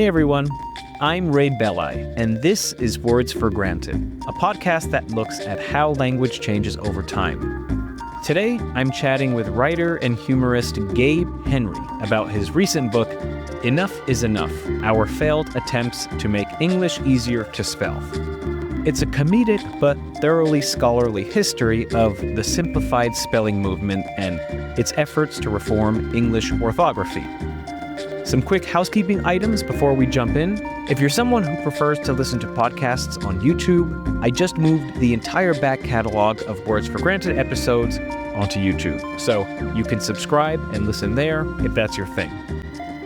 Hey everyone, I'm Ray Belli, and this is Words for Granted, a podcast that looks at how language changes over time. Today, I'm chatting with writer and humorist Gabe Henry about his recent book, Enough is Enough, Our Failed Attempts to Make English Easier to Spell. It's a comedic but thoroughly scholarly history of the simplified spelling movement and its efforts to reform English orthography. Some quick housekeeping items before we jump in. If you're someone who prefers to listen to podcasts on YouTube, I just moved the entire back catalog of Words for Granted episodes onto YouTube, so you can subscribe and listen there if that's your thing.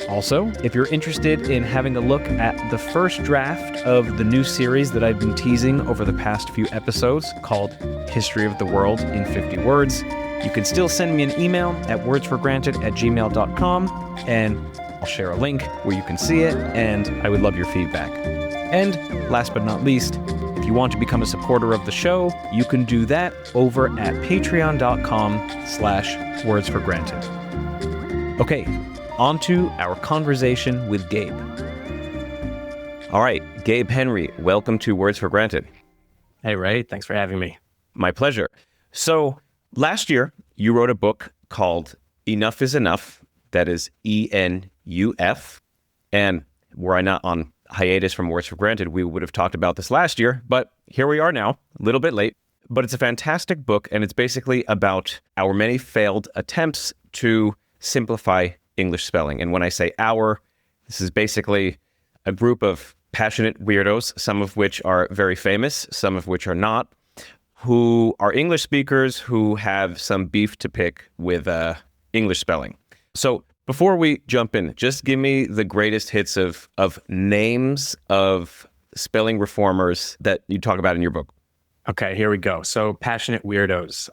Also, if you're interested in having a look at the first draft of the new series that I've been teasing over the past few episodes called History of the World in 50 Words, you can still send me an email at wordsforgranted@gmail.com, and I'll share a link where you can see it, and I would love your feedback. And last but not least, if you want to become a supporter of the show, you can do that over at patreon.com/wordsforgranted. Okay, on to our conversation with Gabe. All right, Gabe Henry, welcome to Words for Granted. Hey, Ray, thanks for having me. My pleasure. So last year, you wrote a book called Enough is Enough, that is ENUF, and were I not on hiatus from Words for Granted, we would have talked about this last year, but here we are now, a little bit late. But it's a fantastic book, and it's basically about our many failed attempts to simplify English spelling. And when I say our, this is basically a group of passionate weirdos, some of which are very famous, some of which are not, who are English speakers who have some beef to pick with English spelling. So before we jump in, just give me the greatest hits of names of spelling reformers that you talk about in your book. Okay, here we go. So passionate weirdos.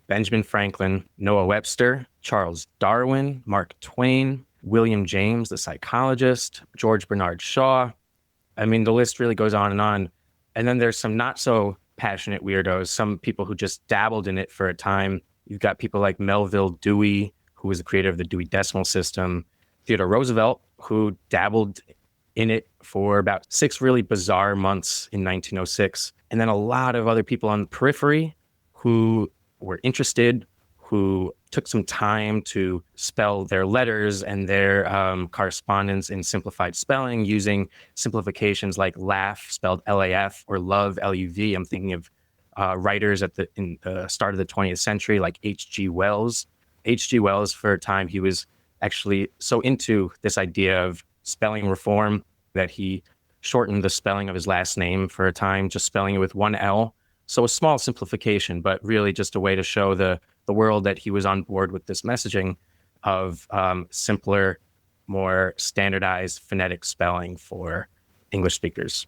Benjamin Franklin, Noah Webster, Charles Darwin, Mark Twain, William James, the psychologist, George Bernard Shaw. I mean, the list really goes on. And then there's some not so passionate weirdos, some people who just dabbled in it for a time. You've got people like Melville Dewey, who was the creator of the Dewey Decimal System, Theodore Roosevelt, who dabbled in it for about 6 really bizarre months in 1906. And then a lot of other people on the periphery who were interested, who took some time to spell their letters and their correspondence in simplified spelling using simplifications like laugh, spelled L-A-F, or love, L-U-V. I'm thinking of writers in the start of the 20th century like H.G. Wells. H.G. Wells, for a time, he was actually so into this idea of spelling reform that he shortened the spelling of his last name for a time, just spelling it with one L. So a small simplification, but really just a way to show the world that he was on board with this messaging of simpler, more standardized phonetic spelling for English speakers.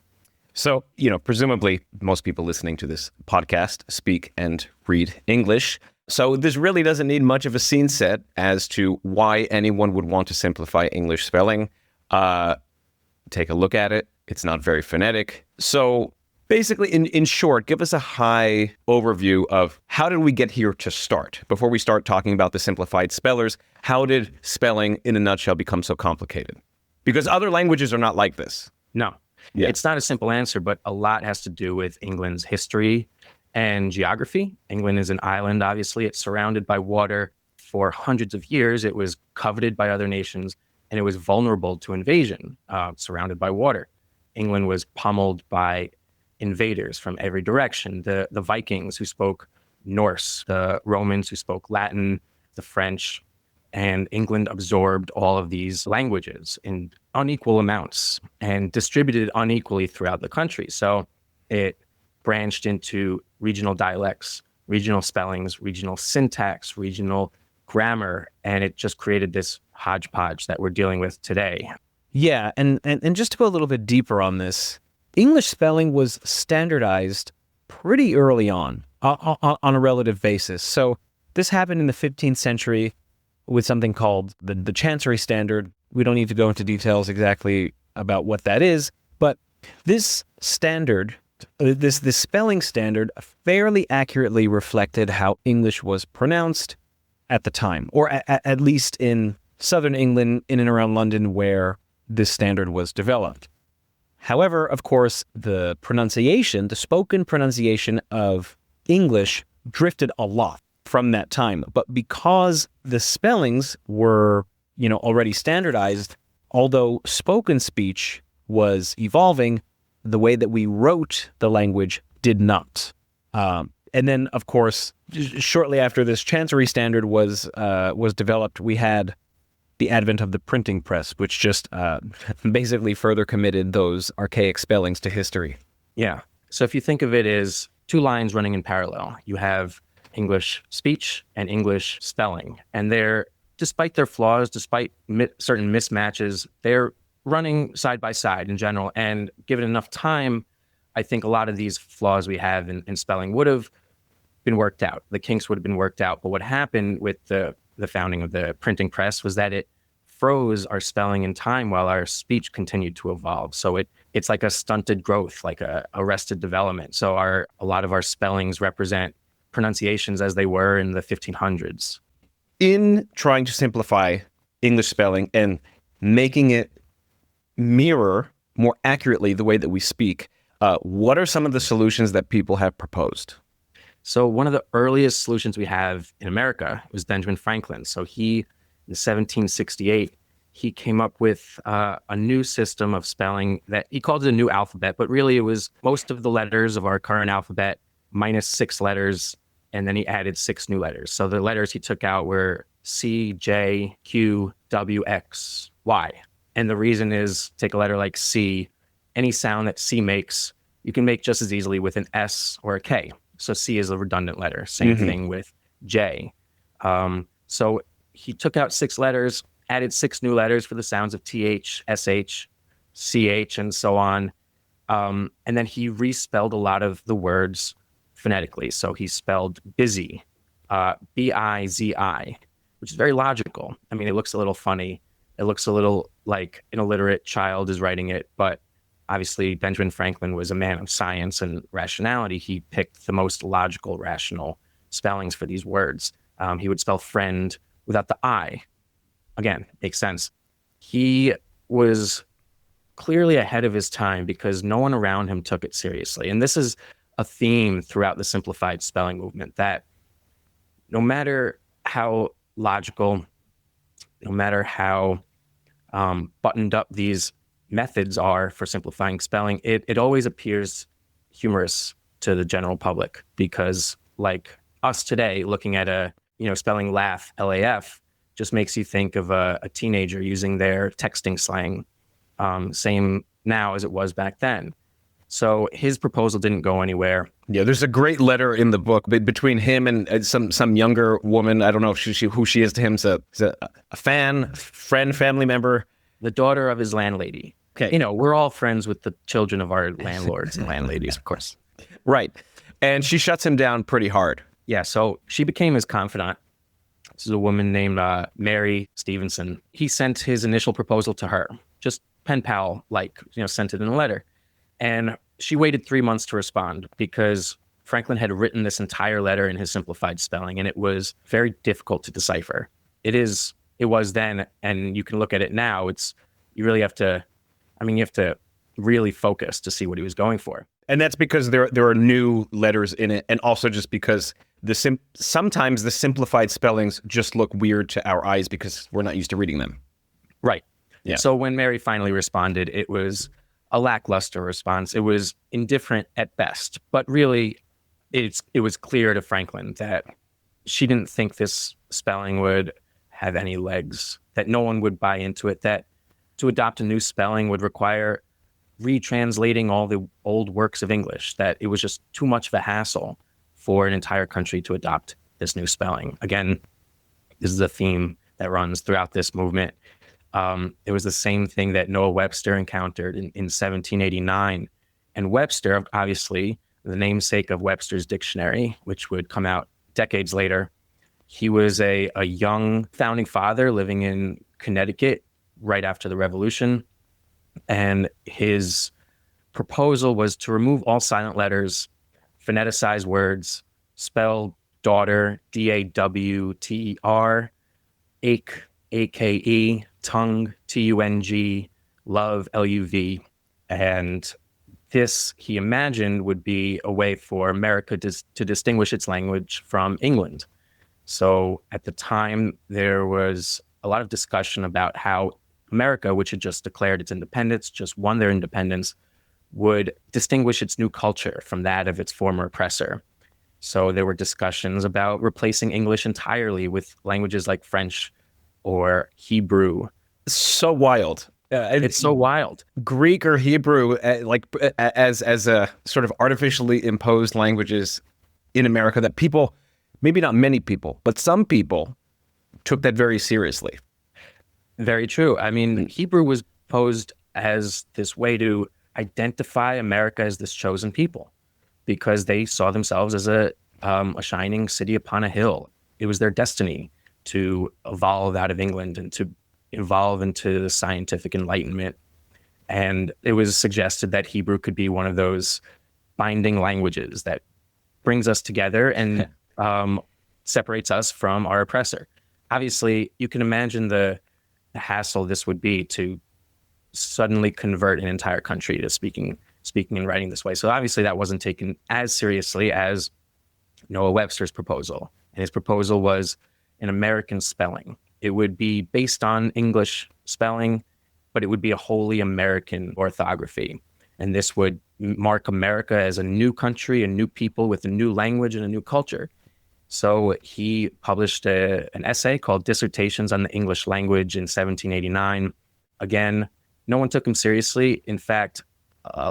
So, presumably most people listening to this podcast speak and read English. So this really doesn't need much of a scene set as to why anyone would want to simplify English spelling. Take a look at it. It's not very phonetic. So basically, in short, give us a high overview of how did we get here to start? Before we start talking about the simplified spellers, how did spelling in a nutshell become so complicated? Because other languages are not like this. No, It's not a simple answer, but a lot has to do with England's history and geography. England is an island, obviously. It's surrounded by water. For hundreds of years, it was coveted by other nations, and it was vulnerable to invasion, surrounded by water. England was pummeled by invaders from every direction. The Vikings who spoke Norse, the Romans who spoke Latin, the French, and England absorbed all of these languages in unequal amounts and distributed unequally throughout the country. So it branched into regional dialects, regional spellings, regional syntax, regional grammar, and it just created this hodgepodge that we're dealing with today. Yeah, and just to go a little bit deeper on this, English spelling was standardized pretty early on a relative basis. So this happened in the 15th century with something called the Chancery Standard. We don't need to go into details exactly about what that is, but this standard, this spelling standard fairly accurately reflected how English was pronounced at the time, or at least in southern England, in and around London, where this standard was developed. However, of course, the spoken pronunciation of English drifted a lot from that time. But because the spellings were, already standardized, although spoken speech was evolving, the way that we wrote the language did not. And then, of course, shortly after this Chancery standard was developed, we had the advent of the printing press, which just basically further committed those archaic spellings to history. Yeah. So if you think of it as two lines running in parallel, you have English speech and English spelling. And they're, despite their flaws, despite certain mismatches, they're running side by side in general. And given enough time, I think a lot of these flaws we have in spelling would have been worked out. The kinks would have been worked out. But what happened with the founding of the printing press was that it froze our spelling in time while our speech continued to evolve. So it's like a stunted growth, like a arrested development. So a lot of our spellings represent pronunciations as they were in the 1500s. In trying to simplify English spelling and making it mirror more accurately the way that we speak, what are some of the solutions that people have proposed? So one of the earliest solutions we have in America was Benjamin Franklin. So in 1768, he came up with a new system of spelling that he called it a new alphabet, but really it was most of the letters of our current alphabet minus 6 letters, and then he added 6 new letters. So the letters he took out were C, J, Q, W, X, Y. And the reason is, take a letter like C, any sound that C makes, you can make just as easily with an S or a K. So C is a redundant letter. Same thing with J. So he took out 6 letters, added 6 new letters for the sounds of TH, SH, CH, and so on. And then he respelled a lot of the words phonetically. So he spelled busy, B-I-Z-I, which is very logical. I mean, it looks a little funny. It looks a little like an illiterate child is writing it, but obviously Benjamin Franklin was a man of science and rationality. He picked the most logical, rational spellings for these words. He would spell friend without the I. Again, makes sense. He was clearly ahead of his time because no one around him took it seriously. And this is a theme throughout the simplified spelling movement, that no matter how logical, no matter how buttoned up these methods are for simplifying spelling, it always appears humorous to the general public, because like us today, looking at spelling laugh, L-A-F, just makes you think of a teenager using their texting slang, same now as it was back then. So his proposal didn't go anywhere. Yeah, there's a great letter in the book between him and some younger woman. I don't know if who she is to him. Is a fan, friend, family member. The daughter of his landlady. Okay. We're all friends with the children of our landlords and landladies, of course. Right. And she shuts him down pretty hard. Yeah, so she became his confidant. This is a woman named Mary Stevenson. He sent his initial proposal to her, just pen pal, sent it in a letter. And she waited 3 months to respond because Franklin had written this entire letter in his simplified spelling, and it was very difficult to decipher. It was then, and you can look at it now. You have to really focus to see what he was going for. And that's because there are new letters in it, and also just because sometimes the simplified spellings just look weird to our eyes because we're not used to reading them. Right. Yeah. So when Mary finally responded, it was a lackluster response. It was indifferent at best, but really it was clear to Franklin that she didn't think this spelling would have any legs, that no one would buy into it, that to adopt a new spelling would require retranslating all the old works of English, that it was just too much of a hassle for an entire country to adopt this new spelling. Again, this is a theme that runs throughout this movement. It was the same thing that Noah Webster encountered in 1789. And Webster, obviously, the namesake of Webster's dictionary, which would come out decades later, he was a young founding father living in Connecticut right after the Revolution. And his proposal was to remove all silent letters, phoneticize words, spell daughter, D-A-W-T-E-R, ake, A-K-E, tongue, T-U-N-G, love, L-U-V. And this, he imagined, would be a way for America to distinguish its language from England. So at the time, there was a lot of discussion about how America, which had just declared its independence, just won their independence, would distinguish its new culture from that of its former oppressor. So there were discussions about replacing English entirely with languages like French or Hebrew. So wild. It's so wild. Greek or Hebrew, as a sort of artificially imposed languages in America that people, maybe not many people, but some people took that very seriously. Very true. I mean, Hebrew was posed as this way to identify America as this chosen people because they saw themselves as a shining city upon a hill. It was their destiny to evolve out of England and to evolve into the scientific enlightenment. And it was suggested that Hebrew could be one of those binding languages that brings us together and separates us from our oppressor. Obviously, you can imagine the hassle this would be to suddenly convert an entire country to speaking and writing this way. So obviously that wasn't taken as seriously as Noah Webster's proposal. And his proposal was an American spelling. It would be based on English spelling, but it would be a wholly American orthography. And this would mark America as a new country, a new people with a new language and a new culture. So he published an essay called Dissertations on the English Language in 1789. Again, no one took him seriously. In fact,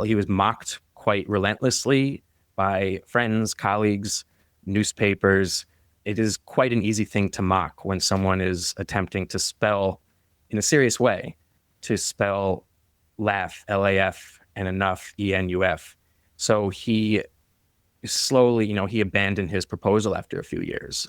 he was mocked quite relentlessly by friends, colleagues, newspapers. It is quite an easy thing to mock when someone is attempting to spell in a serious way, to spell laugh, L-A-F, and enough, E-N-U-F. So he slowly, he abandoned his proposal after a few years.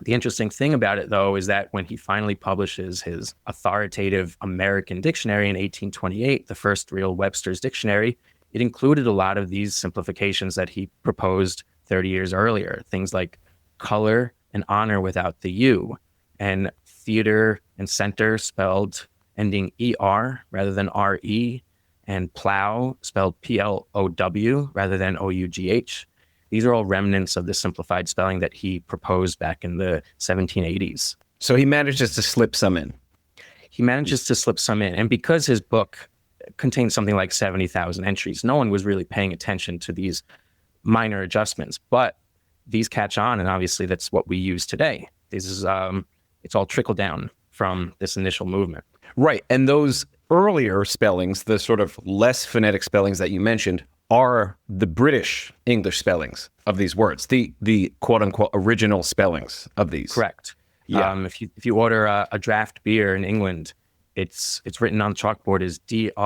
The interesting thing about it, though, is that when he finally publishes his authoritative American dictionary in 1828, the first real Webster's dictionary, it included a lot of these simplifications that he proposed 30 years earlier. Things like color and honor without the U, and theater and center spelled ending ER rather than RE, and plow spelled P-L-O-W rather than O-U-G-H. These are all remnants of the simplified spelling that he proposed back in the 1780s. So he manages to slip some in. He manages to slip some in. And because his book contains something like 70,000 entries, no one was really paying attention to these minor adjustments. But these catch on, and obviously that's what we use today. This is it's all trickled down from this initial movement. Right. And those earlier spellings, the sort of less phonetic spellings that you mentioned, are the British English spellings of these words, the quote unquote original spellings of these. Correct. Yeah. If you order a draft beer in England, it's written on chalkboard as D-R-A-U-G-H-T.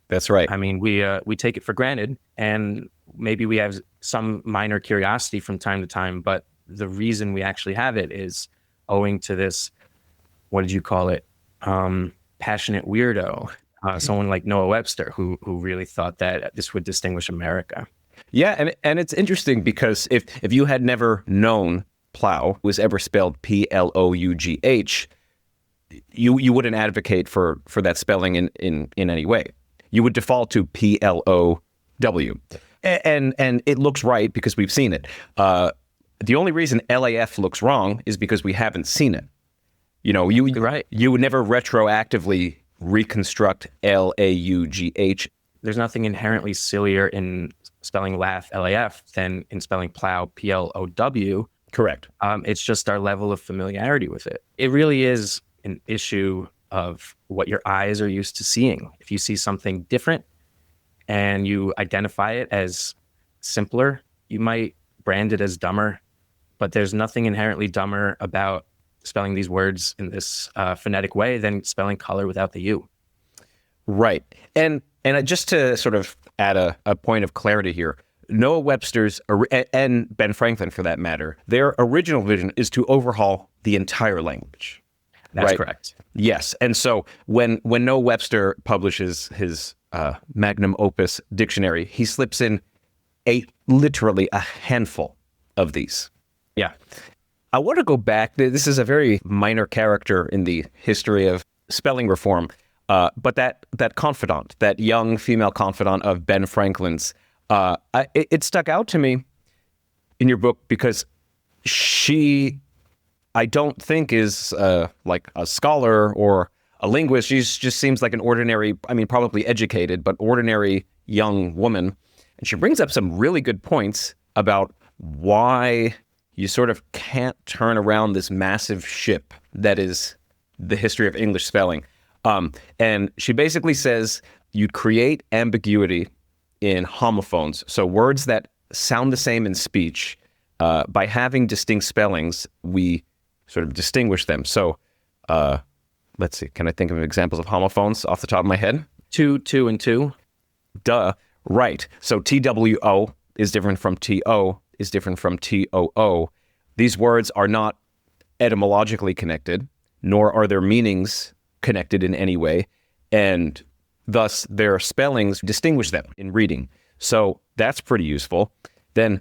That's right. I mean, we take it for granted, and maybe we have some minor curiosity from time to time, but the reason we actually have it is owing to this, what did you call it? Passionate weirdo. Someone like Noah Webster, who really thought that this would distinguish America. Yeah, and it's interesting because if you had never known plow was ever spelled P-L-O-U-G-H, you wouldn't advocate for that spelling in any way. You would default to P-L-O-W. And it looks right because we've seen it. The only reason L-A-F looks wrong is because we haven't seen it. Right. You would never retroactively reconstruct L-A-U-G-H. There's nothing inherently sillier in spelling laugh, L-A-F, than in spelling plow, P-L-O-W. Correct. It's just our level of familiarity with it. It really is an issue of what your eyes are used to seeing. If you see something different and you identify it as simpler, you might brand it as dumber, but there's nothing inherently dumber about spelling these words in this phonetic way than spelling color without the U. Right. And just to sort of add a point of clarity here, Noah Webster's, and Ben Franklin for that matter, their original vision is to overhaul the entire language. That's right? Correct. Yes. And so when Noah Webster publishes his magnum opus dictionary, he slips in literally a handful of these. Yeah. I want to go back. This is a very minor character in the history of spelling reform. But that confidant, that young female confidant of Ben Franklin's, it stuck out to me in your book because she, I don't think, is like a scholar or a linguist. She just seems like an ordinary, I mean, probably educated, but ordinary young woman. And she brings up some really good points about why you sort of can't turn around this massive ship that is the history of English spelling. And she basically says you'd create ambiguity in homophones, so words that sound the same in speech. By having distinct spellings, we sort of distinguish them. So let's see, can I think of examples of homophones off the top of my head? Two, and two. Duh, right. So TWO is different from TO, is different from TOO. These words are not etymologically connected, nor are their meanings connected in any way, and thus their spellings distinguish them in reading. So that's pretty useful. Then,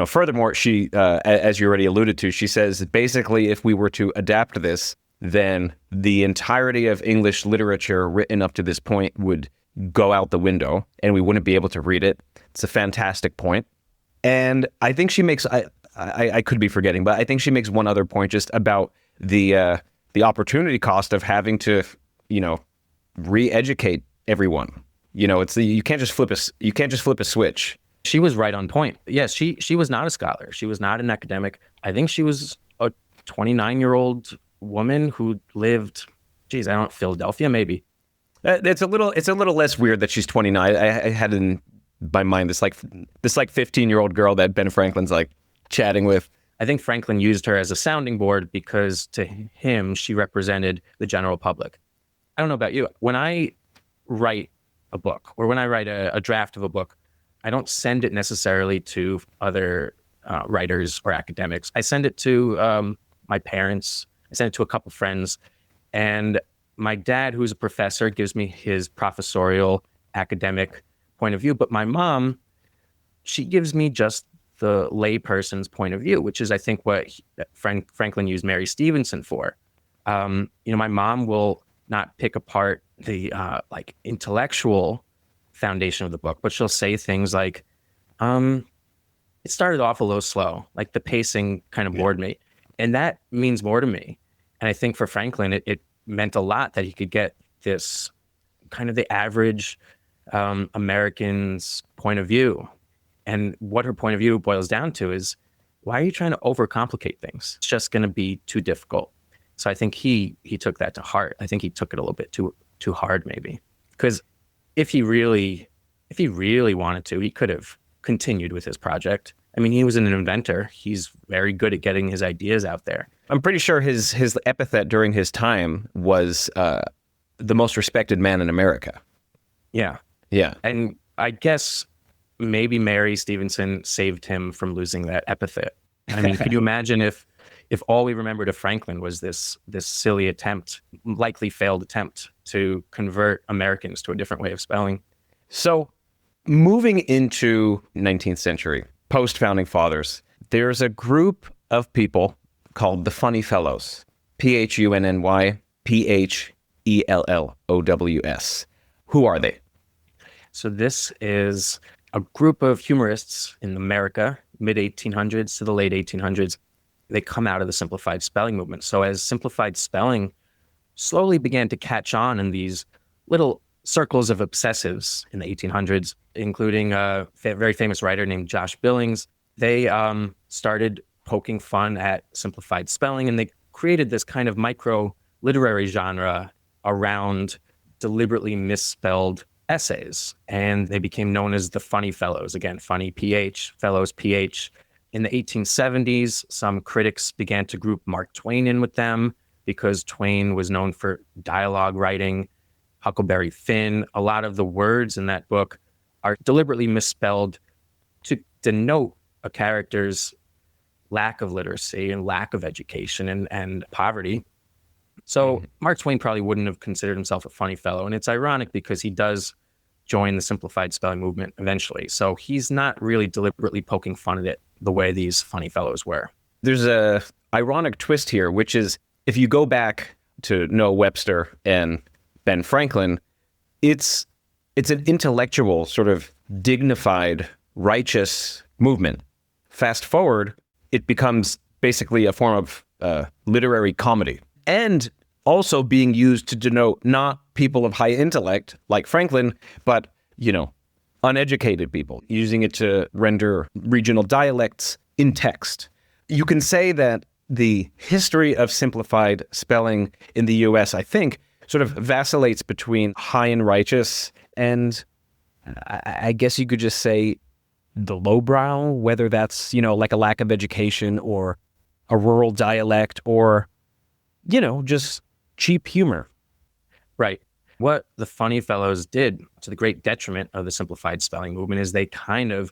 furthermore, she, as you already alluded to, she says basically if we were to adapt this, then the entirety of English literature written up to this point would go out the window and we wouldn't be able to read it. It's a fantastic point. And I think she makes, I could be forgetting, but I think she makes one other point just about the opportunity cost of having to, re-educate everyone. You can't just flip a switch. She was right on point. Yes, she was not a scholar. She was not an academic. I think she was a 29-year-old woman who lived, Philadelphia, maybe. It's a little less weird that she's 29. I had in my mind this 15-year-old girl that Ben Franklin's like chatting with. I think Franklin used her as a sounding board because to him, she represented the general public. I don't know about you. When I write a book or when I write a draft of a book, I don't send it necessarily to other writers or academics. I send it to my parents. I send it to a couple friends. And my dad, who's a professor, gives me his professorial academic point of view. But my mom, she gives me just the layperson's point of view, which is, I think, what Franklin used Mary Stevenson for. My mom will not pick apart the intellectual foundation of the book, but she'll say things like, it started off a little slow, like the pacing kind of bored me. And that means more to me. And I think for Franklin, it meant a lot that he could get this kind of the average American's point of view. And what her point of view boils down to is, why are you trying to overcomplicate things? It's just going to be too difficult. So I think he took that to heart. I think he took it a little bit too hard, maybe. Because if he really wanted to, he could have continued with his project. I mean, he was an inventor. He's very good at getting his ideas out there. I'm pretty sure his epithet during his time was the most respected man in America. Yeah. Yeah. And I guess maybe Mary Stevenson saved him from losing that epithet. I mean, could you imagine if all we remembered of Franklin was this silly attempt, likely failed attempt to convert Americans to a different way of spelling? So moving into 19th century, post-founding fathers, there's a group of people called the Phunny Phellows, Phunny Phellows. Who are they? So this is a group of humorists in America, mid-1800s to the late 1800s. They come out of the simplified spelling movement. So as simplified spelling slowly began to catch on in these little circles of obsessives in the 1800s, including a very famous writer named Josh Billings, they started poking fun at simplified spelling, and they created this kind of micro literary genre around deliberately misspelled essays, and they became known as the Phunny Phellows. Again, Phunny PH, Phellows PH. In the 1870s, some critics began to group Mark Twain in with them because Twain was known for dialogue writing. Huckleberry Finn, a lot of the words in that book are deliberately misspelled to denote a character's lack of literacy and lack of education and poverty. So Mark Twain probably wouldn't have considered himself a funny fellow. And it's ironic because he does join the simplified spelling movement eventually. So he's not really deliberately poking fun at it the way these funny fellows were. There's a ironic twist here, which is if you go back to Noah Webster and Ben Franklin, it's an intellectual, sort of dignified, righteous movement. Fast forward, it becomes basically a form of literary comedy, and also being used to denote not people of high intellect like Franklin, but, uneducated people, using it to render regional dialects in text. You can say that the history of simplified spelling in the US, I think, sort of vacillates between high and righteous and I guess you could just say the lowbrow, whether that's, like a lack of education or a rural dialect or, just cheap humor. Right. What the Phunny Phellows did, to the great detriment of the simplified spelling movement, is they kind of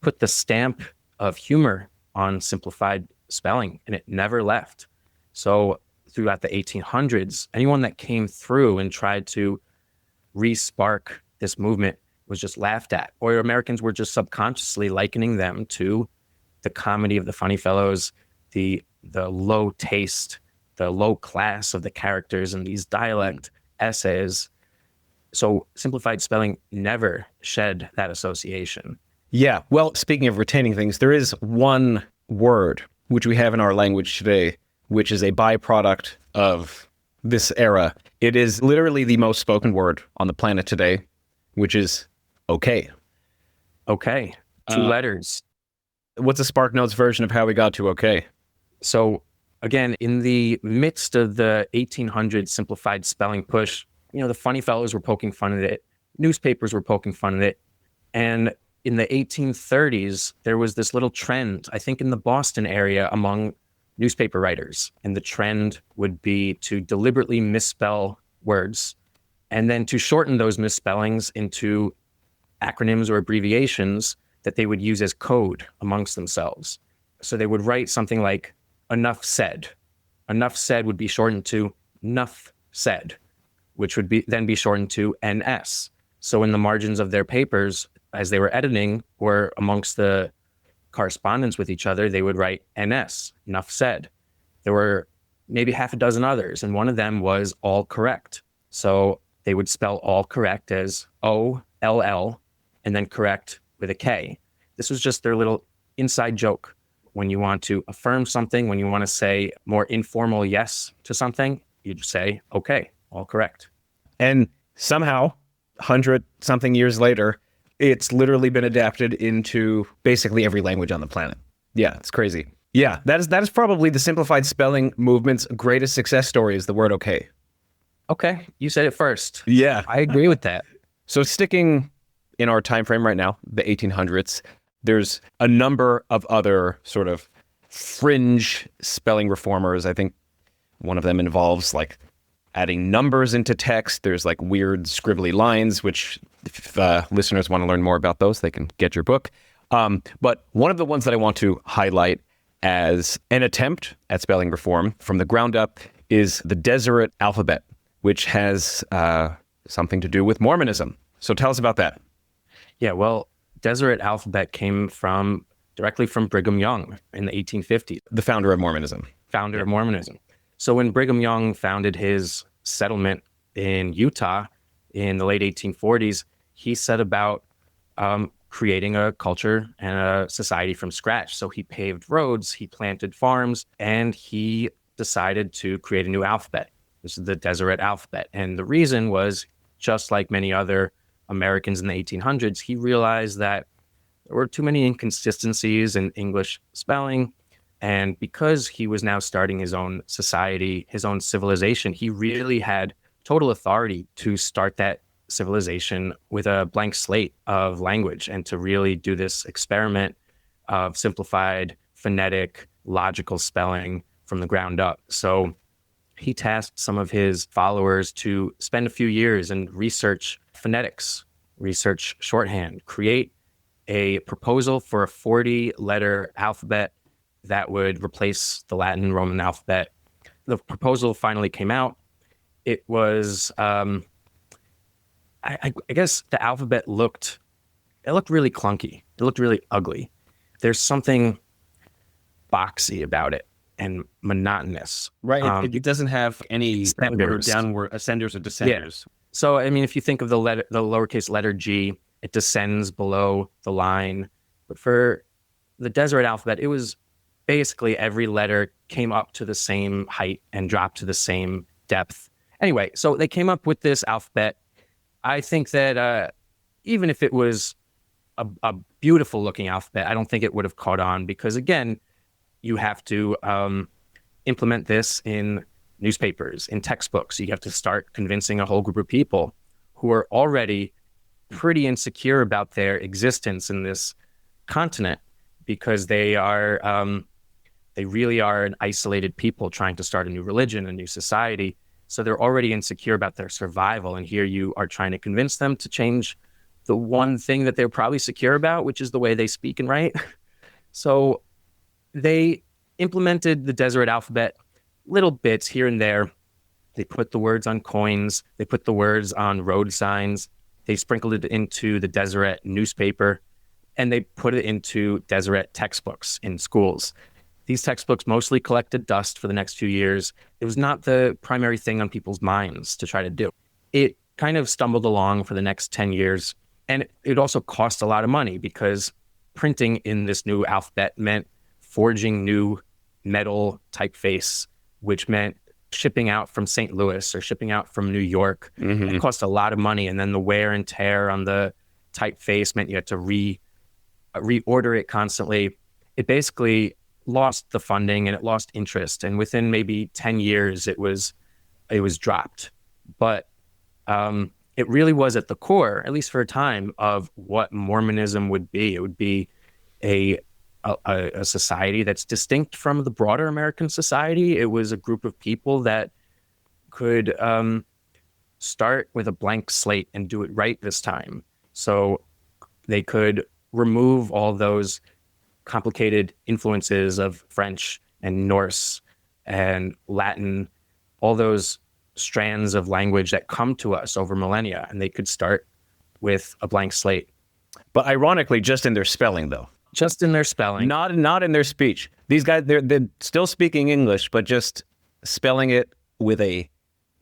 put the stamp of humor on simplified spelling, and it never left. So throughout the 1800s, anyone that came through and tried to re-spark this movement was just laughed at, or Americans were just subconsciously likening them to the comedy of the Phunny Phellows, the low taste, the low class of the characters in these dialect essays. So simplified spelling never shed that association. Yeah. Well, speaking of retaining things, there is one word which we have in our language today, which is a byproduct of this era. It is literally the most spoken word on the planet today, which is okay. Okay. Two letters. What's a SparkNotes version of how we got to okay? So again, in the midst of the 1800s simplified spelling push, the Phunny Phellows were poking fun at it. Newspapers were poking fun at it. And in the 1830s, there was this little trend, I think in the Boston area, among newspaper writers. And the trend would be to deliberately misspell words and then to shorten those misspellings into acronyms or abbreviations that they would use as code amongst themselves. So they would write something like enough said. Enough said would be shortened to nuff said, which would then be shortened to NS. So in the margins of their papers, as they were editing or amongst the correspondence with each other, they would write NS, nuff said. There were maybe half a dozen others, and one of them was all correct. So they would spell all correct as O-L-L and then correct with a K. This was just their little inside joke. When you want to affirm something, when you want to say more informal yes to something, you'd say, okay, all correct. And somehow, 100-something years later, it's literally been adapted into basically every language on the planet. Yeah, it's crazy. Yeah, that is probably the simplified spelling movement's greatest success story is the word okay. Okay, you said it first. Yeah. I agree with that. So sticking in our time frame right now, the 1800s, there's a number of other sort of fringe spelling reformers. I think one of them involves like adding numbers into text. There's like weird scribbly lines, which if listeners want to learn more about those, they can get your book. But one of the ones that I want to highlight as an attempt at spelling reform from the ground up is the Deseret Alphabet, which has something to do with Mormonism. So tell us about that. Yeah, well, Deseret Alphabet came directly from Brigham Young in the 1850s. The founder of Mormonism. Founder of Mormonism. So when Brigham Young founded his settlement in Utah in the late 1840s, he set about creating a culture and a society from scratch. So he paved roads, he planted farms, and he decided to create a new alphabet. This is the Deseret Alphabet. And the reason was, just like many other Americans in the 1800s, he realized that there were too many inconsistencies in English spelling. And because he was now starting his own society, his own civilization, he really had total authority to start that civilization with a blank slate of language and to really do this experiment of simplified, phonetic, logical spelling from the ground up. So he tasked some of his followers to spend a few years and research phonetics, research shorthand, create a proposal for a 40-letter alphabet that would replace the Latin Roman alphabet. The proposal finally came out. It was, I guess the alphabet looked really clunky. It looked really ugly. There's something boxy about it. and monotonous. Right. It doesn't have any upward or downward ascenders or descenders. So, I mean, if you think of the lowercase letter G, it descends below the line. But for the Deseret alphabet, it was basically every letter came up to the same height and dropped to the same depth. Anyway, so they came up with this alphabet. I think that even if it was a beautiful looking alphabet, I don't think it would have caught on because, again, you have to implement this in newspapers, in textbooks. You have to start convincing a whole group of people who are already pretty insecure about their existence in this continent because they really are an isolated people trying to start a new religion, a new society. So they're already insecure about their survival. And here you are trying to convince them to change the one thing that they're probably secure about, which is the way they speak and write. So they implemented the Deseret alphabet, little bits here and there. They put the words on coins. They put the words on road signs. They sprinkled it into the Deseret newspaper, and they put it into Deseret textbooks in schools. These textbooks mostly collected dust for the next few years. It was not the primary thing on people's minds to try to do. It kind of stumbled along for the next 10 years. And it also cost a lot of money because printing in this new alphabet meant forging new metal typeface, which meant shipping out from St. Louis or shipping out from New York. It cost a lot of money. And then the wear and tear on the typeface meant you had to reorder it constantly. It basically lost the funding and it lost interest. And within maybe 10 years, it was dropped. But it really was at the core, at least for a time, of what Mormonism would be. It would be a society that's distinct from the broader American society. It was a group of people that could start with a blank slate and do it right this time. So they could remove all those complicated influences of French and Norse and Latin, all those strands of language that come to us over millennia, and they could start with a blank slate. But ironically, just in their spelling, though. Just in their spelling. Not in their speech. These guys, they're still speaking English, but just spelling it with a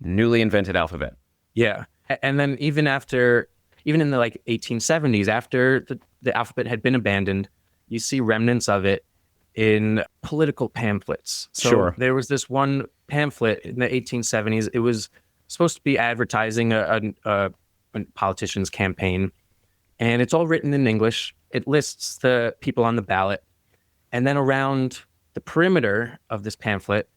newly invented alphabet. Yeah. And then even in the 1870s, after the alphabet had been abandoned, you see remnants of it in political pamphlets. So there was this one pamphlet in the 1870s. It was supposed to be advertising a politician's campaign. And it's all written in English. It lists the people on the ballot. And then around the perimeter of this pamphlet,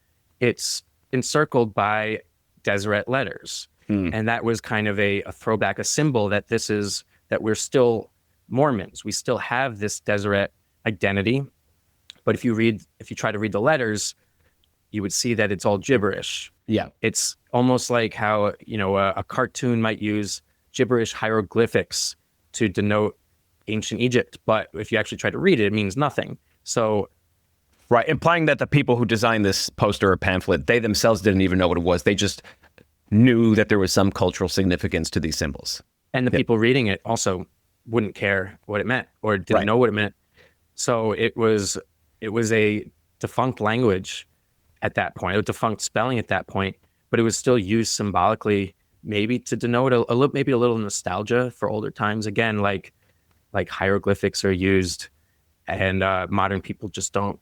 it's encircled by Deseret letters. And that was kind of a throwback, a symbol that that we're still Mormons. We still have this Deseret identity. But if you try to read the letters, you would see that it's all gibberish. Yeah. It's almost like how, a cartoon might use gibberish hieroglyphics to denote ancient Egypt. But if you actually try to read it, it means nothing. So, right, implying that the people who designed this poster or pamphlet, they themselves didn't even know what it was. They just knew that there was some cultural significance to these symbols. And the people reading it also wouldn't care what it meant or didn't know what it meant. So it was a defunct language at that point, a defunct spelling at that point, but it was still used symbolically, maybe to denote maybe a little nostalgia for older times. Again, like hieroglyphics are used, and modern people just don't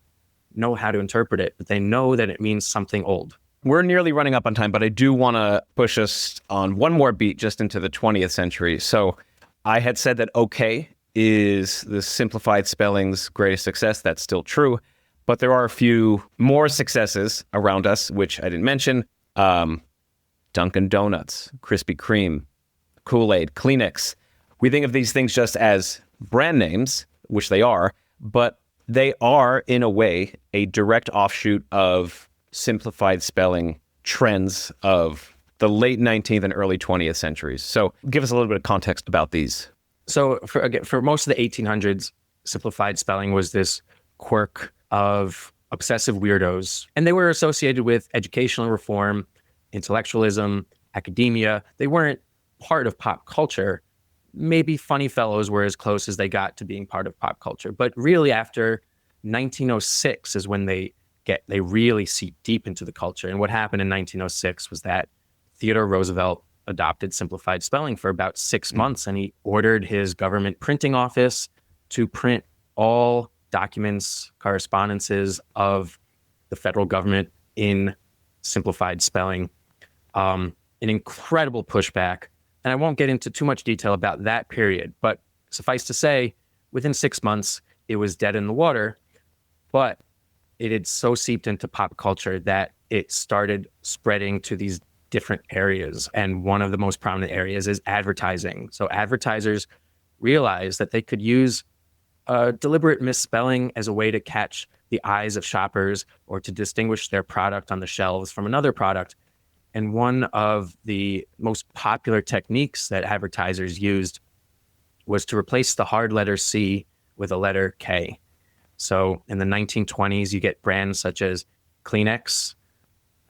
know how to interpret it, but they know that it means something old. We're nearly running up on time, but I do want to push us on one more beat just into the 20th century. So I had said that OK is the simplified spelling's greatest success. That's still true. But there are a few more successes around us, which I didn't mention. Dunkin' Donuts, Krispy Kreme, Kool-Aid, Kleenex. We think of these things just as brand names, which they are, but they are, in a way, a direct offshoot of simplified spelling trends of the late 19th and early 20th centuries. So give us a little bit of context about these. So for most of the 1800s, simplified spelling was this quirk of obsessive weirdos, and they were associated with educational reform, intellectualism, academia. They weren't part of pop culture. Maybe Phunny Phellows were as close as they got to being part of pop culture. But really after 1906 is when they they really seep deep into the culture. And what happened in 1906 was that Theodore Roosevelt adopted simplified spelling for about 6 months, and he ordered his government printing office to print all documents, correspondences of the federal government in simplified spelling. An incredible pushback. And I won't get into too much detail about that period, but suffice to say, within 6 months, it was dead in the water, but it had so seeped into pop culture that it started spreading to these different areas. And one of the most prominent areas is advertising. So advertisers realized that they could use deliberate misspelling as a way to catch the eyes of shoppers or to distinguish their product on the shelves from another product. And one of the most popular techniques that advertisers used was to replace the hard letter C with a letter K. So in the 1920s, you get brands such as Kleenex,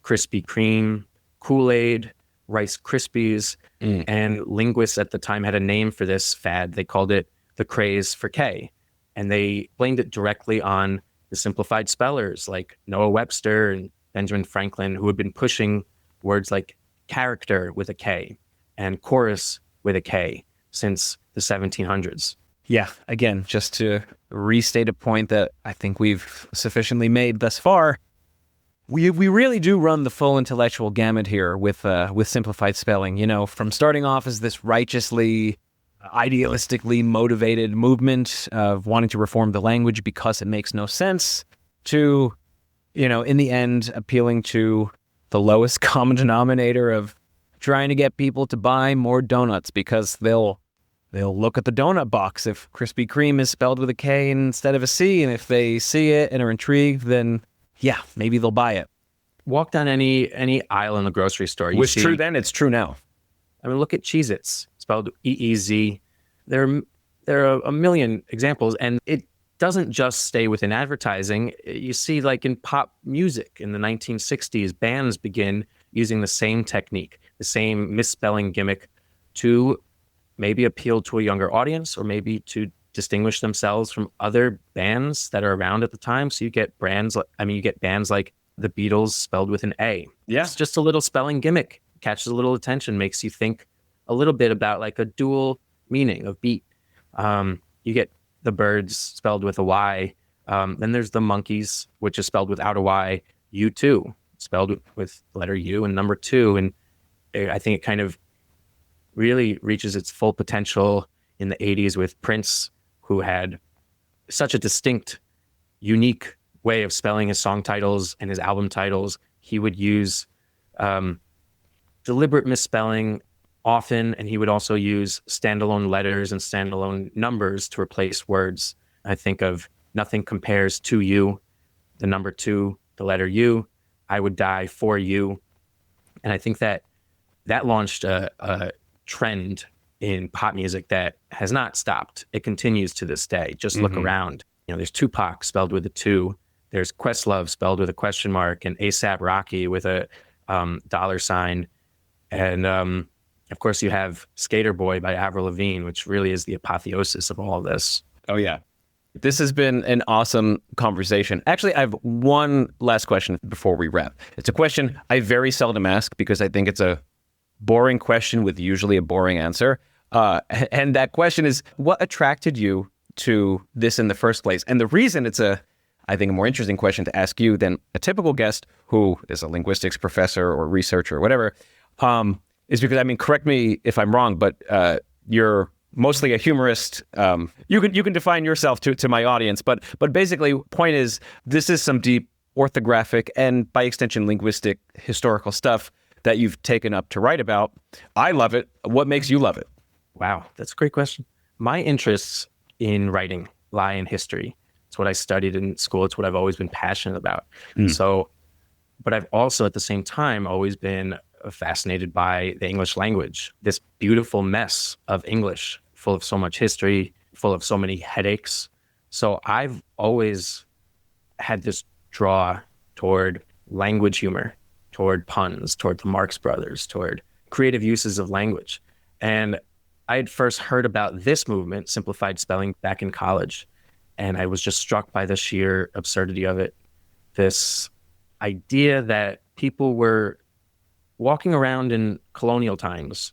Krispy Kreme, Kool-Aid, Rice Krispies, and linguists at the time had a name for this fad. They called it the craze for K. And they blamed it directly on the simplified spellers like Noah Webster and Benjamin Franklin, who had been pushing words like character with a K and chorus with a K since the 1700s. Yeah, again, just to restate a point that I think we've sufficiently made thus far, we really do run the full intellectual gamut here with simplified spelling. You know, from starting off as this righteously, idealistically motivated movement of wanting to reform the language because it makes no sense, to, you know, in the end, appealing to the lowest common denominator of trying to get people to buy more donuts because they'll look at the donut box if Krispy Kreme is spelled with a K instead of a C, and if they see it and are intrigued, then yeah, maybe they'll buy it. Walk down any aisle in the grocery store. It was true then, it's true now. I mean, look at Cheez-Its, spelled EEZ. There are a million examples, and it doesn't just stay within advertising. You see, like in pop music in the 1960s, bands begin using the same technique, the same misspelling gimmick to maybe appeal to a younger audience or maybe to distinguish themselves from other bands that are around at the time. So you get bands like the Beatles spelled with an A. Yeah. It's just a little spelling gimmick, catches a little attention, makes you think a little bit about like a dual meaning of beat. You get the Birds spelled with a Y. Then there's the Monkeys, which is spelled without a Y. U2, spelled with the letter U and number 2. And I think it kind of really reaches its full potential in the 80s with Prince, who had such a distinct, unique way of spelling his song titles and his album titles. He would use deliberate misspelling often, and he would also use standalone letters and standalone numbers to replace words. I think of Nothing Compares to You, the number 2, the letter U, I Would Die for You. And I think that launched a trend in pop music that has not stopped. It continues to this day. Just look around. You know, there's Tupac spelled with a 2. There's Questlove spelled with a question mark, and A$AP Rocky with a $sign. And of course, you have Skater Boy by Avril Lavigne, which really is the apotheosis of all of this. Oh, yeah. This has been an awesome conversation. Actually, I have one last question before we wrap. It's a question I very seldom ask because I think it's a boring question with usually a boring answer. And that question is, what attracted you to this in the first place? And the reason it's I think, a more interesting question to ask you than a typical guest who is a linguistics professor or researcher or whatever, is because, I mean, correct me if I'm wrong, but you're mostly a humorist. You can define yourself to my audience, but basically, point is, this is some deep orthographic and, by extension, linguistic historical stuff that you've taken up to write about. I love it. What makes you love it? Wow, that's a great question. My interests in writing lie in history. It's what I studied in school. It's what I've always been passionate about. So, but I've also at the same time always been fascinated by the English language, this beautiful mess of English, full of so much history, full of so many headaches. So I've always had this draw toward language humor, toward puns, toward the Marx Brothers, toward creative uses of language. And I had first heard about this movement, simplified spelling, back in college. And I was just struck by the sheer absurdity of it. this idea that people were walking around in colonial times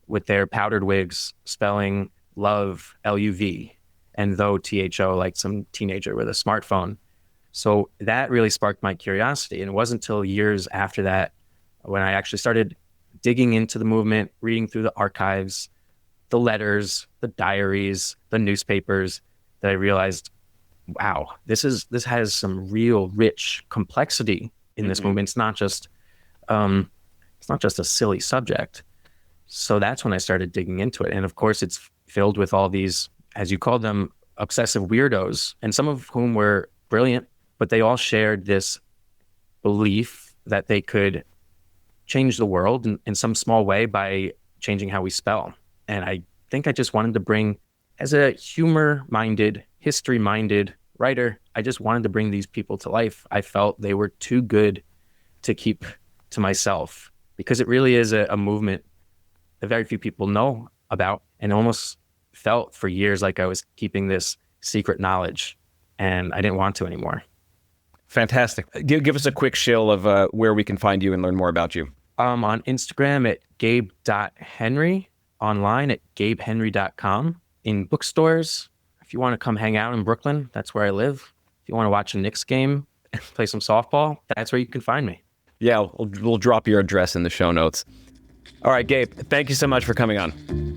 with their powdered wigs spelling love L-U-V and though T-H-O, like some teenager with a smartphone. So that really sparked my curiosity. And it wasn't until years after that when I actually started digging into the movement, reading through the archives, the letters, the diaries, the newspapers, that I realized, wow, this has some real rich complexity in this movement. It's not just a silly subject. So that's when I started digging into it. And of course, it's filled with all these, as you call them, obsessive weirdos, and some of whom were brilliant, but they all shared this belief that they could change the world in some small way by changing how we spell. And I think I just wanted to bring, as a humor-minded, history-minded writer, I just wanted to bring these people to life. I felt they were too good to keep to myself, because it really is a movement that very few people know about, and almost felt for years like I was keeping this secret knowledge, and I didn't want to anymore. Fantastic. Give us a quick shill of where we can find you and learn more about you. On Instagram at gabe.henry, online at gabehenry.com, in bookstores. If you want to come hang out in Brooklyn, that's where I live. If you want to watch a Knicks game, play some softball, that's where you can find me. Yeah, we'll drop your address in the show notes. All right, Gabe, thank you so much for coming on.